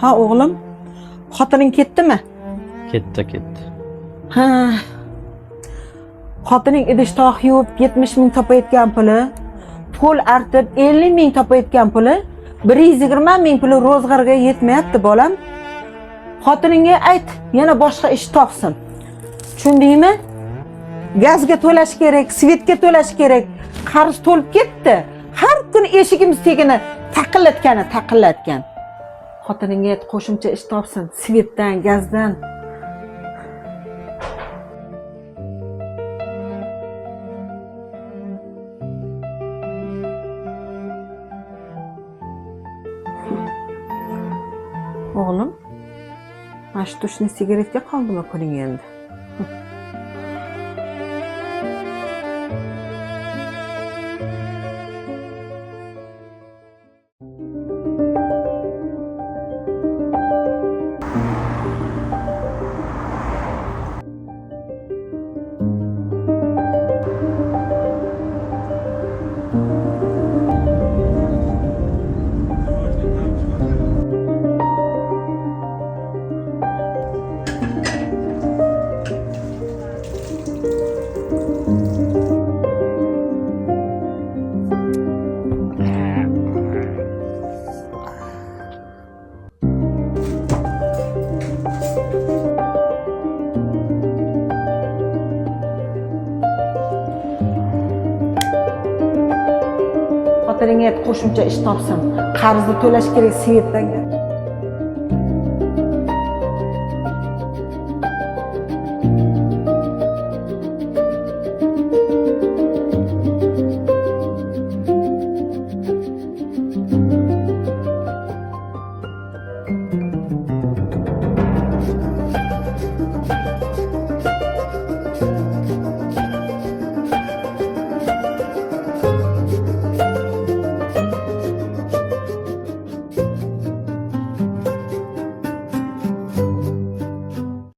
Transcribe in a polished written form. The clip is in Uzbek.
Ha o'g'lim, xotining ketdimi? Ketdi. Ha. Xotining idish toq yuvib 70 ming topayotgan puli, pul artib 50 ming topayotgan puli, 120 ming puli ro'zg'orga yetmayapti bolam. Xotiningga ayt, yana boshqa ish topsin. Tushundingmi? Gazga to'lash kerak, svetga to'lash kerak. Qarz to'lib ketdi. Har kun eshigimiz tegini taqillatgan. Xotiningga ayt, qo'shimcha ish topsin, svetdan, gazdan. O'g'lim, mana shu tushni sigaretga qoldimi puling endi? Xotiningga ayt, qo'shimcha ish topsin. Qarzni to'lash kerak, svetdan.